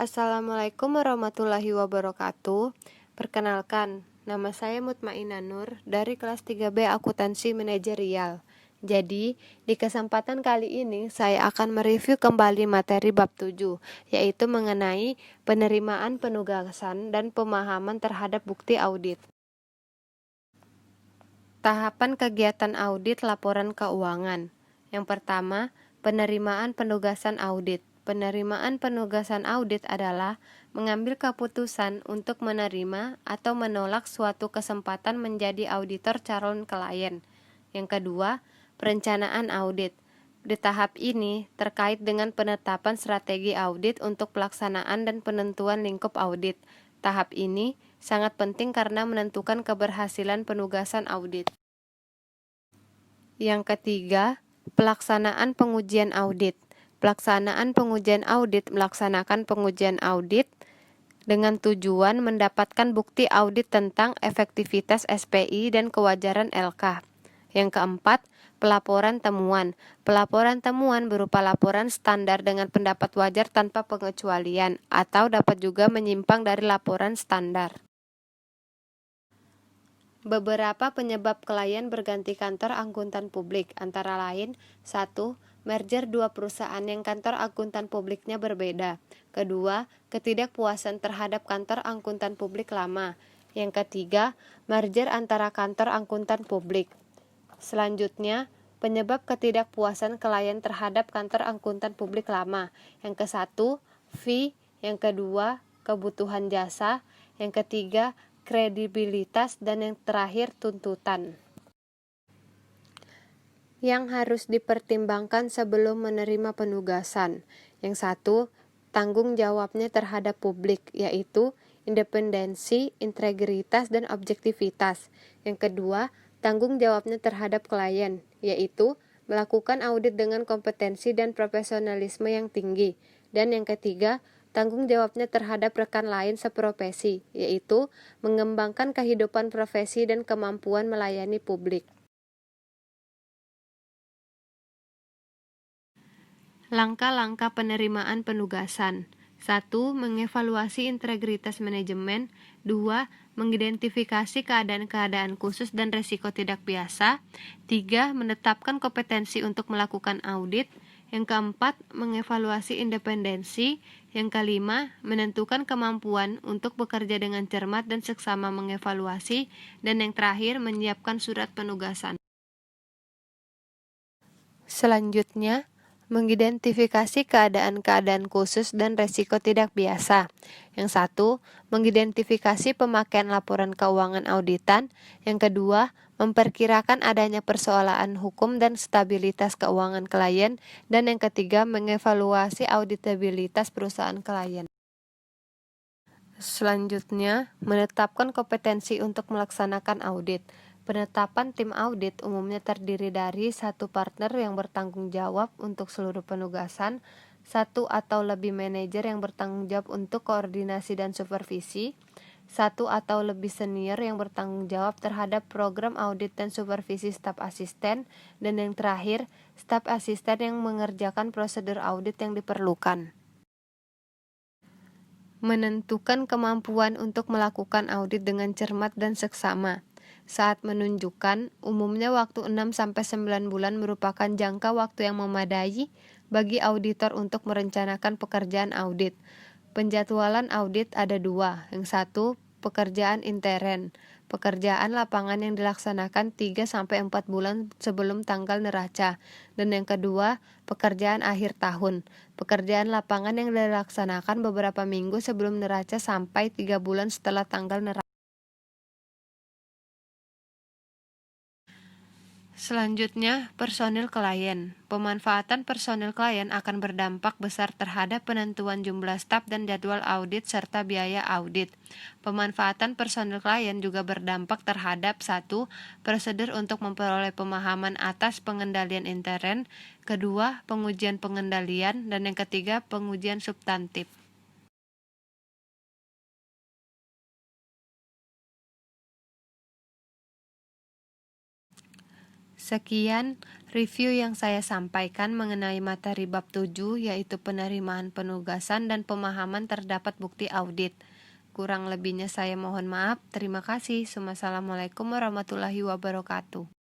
Assalamualaikum warahmatullahi wabarakatuh. Perkenalkan, nama saya Mutmainah Nur dari kelas 3B Akuntansi Manajerial. Jadi, di kesempatan kali ini saya akan mereview kembali materi bab 7, yaitu mengenai penerimaan penugasan dan pemahaman terhadap bukti audit. Tahapan kegiatan audit laporan keuangan. Yang pertama, penerimaan penugasan audit. Penerimaan penugasan audit adalah mengambil keputusan untuk menerima atau menolak suatu kesempatan menjadi auditor calon klien. Yang kedua, perencanaan audit. Di tahap ini terkait dengan penetapan strategi audit untuk pelaksanaan dan penentuan lingkup audit. Tahap ini sangat penting karena menentukan keberhasilan penugasan audit. Yang ketiga, pelaksanaan pengujian audit. Pelaksanaan pengujian audit melaksanakan pengujian audit dengan tujuan mendapatkan bukti audit tentang efektivitas SPI dan kewajaran LK. Yang keempat, pelaporan temuan. Pelaporan temuan berupa laporan standar dengan pendapat wajar tanpa pengecualian atau dapat juga menyimpang dari laporan standar. Beberapa penyebab klien berganti kantor akuntan publik antara lain 1. Merger dua perusahaan yang kantor akuntan publiknya berbeda. Kedua, ketidakpuasan terhadap kantor akuntan publik lama. Yang ketiga, merger antara kantor akuntan publik. Selanjutnya, penyebab ketidakpuasan klien terhadap kantor akuntan publik lama. Yang ke-1, fee. Yang kedua, kebutuhan jasa. Yang ketiga, kredibilitas, dan yang terakhir tuntutan. Yang harus dipertimbangkan sebelum menerima penugasan. Yang 1, tanggung jawabnya terhadap publik, yaitu independensi, integritas, dan objektivitas. Yang kedua, tanggung jawabnya terhadap klien, yaitu melakukan audit dengan kompetensi dan profesionalisme yang tinggi. Dan yang ketiga, tanggung jawabnya terhadap rekan lain seprofesi, yaitu mengembangkan kehidupan profesi dan kemampuan melayani publik. Langkah-langkah penerimaan penugasan. 1. Mengevaluasi integritas manajemen. 2. Mengidentifikasi keadaan-keadaan khusus dan risiko tidak biasa. 3. Menetapkan kompetensi untuk melakukan audit. Yang keempat, mengevaluasi independensi. Yang kelima, menentukan kemampuan untuk bekerja dengan cermat dan seksama mengevaluasi. Dan yang terakhir, menyiapkan surat penugasan. Selanjutnya, mengidentifikasi keadaan-keadaan khusus dan resiko tidak biasa. Yang 1, mengidentifikasi pemakaian laporan keuangan auditan. Yang kedua, memperkirakan adanya persoalan hukum dan stabilitas keuangan klien. Dan yang ketiga, mengevaluasi auditabilitas perusahaan klien. Selanjutnya, menetapkan kompetensi untuk melaksanakan audit. Penetapan tim audit umumnya terdiri dari 1 partner yang bertanggung jawab untuk seluruh penugasan, 1 atau lebih manajer yang bertanggung jawab untuk koordinasi dan supervisi, 1 atau lebih senior yang bertanggung jawab terhadap program audit dan supervisi staf asisten, dan yang terakhir, staf asisten yang mengerjakan prosedur audit yang diperlukan. Menentukan kemampuan untuk melakukan audit dengan cermat dan seksama. Saat menunjukkan, umumnya waktu 6-9 bulan merupakan jangka waktu yang memadai bagi auditor untuk merencanakan pekerjaan audit. Penjadwalan audit ada 2. Yang 1, pekerjaan intern. Pekerjaan lapangan yang dilaksanakan 3-4 bulan sebelum tanggal neraca. Dan yang kedua, pekerjaan akhir tahun. Pekerjaan lapangan yang dilaksanakan beberapa minggu sebelum neraca sampai 3 bulan setelah tanggal neraca. Selanjutnya, personil klien. Pemanfaatan personil klien akan berdampak besar terhadap penentuan jumlah staf dan jadwal audit serta biaya audit. Pemanfaatan personil klien juga berdampak terhadap 1. Prosedur untuk memperoleh pemahaman atas pengendalian intern. Kedua, pengujian pengendalian. Dan yang ketiga, pengujian substantif. Sekian review yang saya sampaikan mengenai materi bab 7, yaitu penerimaan penugasan dan pemahaman terdapat bukti audit. Kurang lebihnya saya mohon maaf. Terima kasih. Wassalamualaikum warahmatullahi wabarakatuh.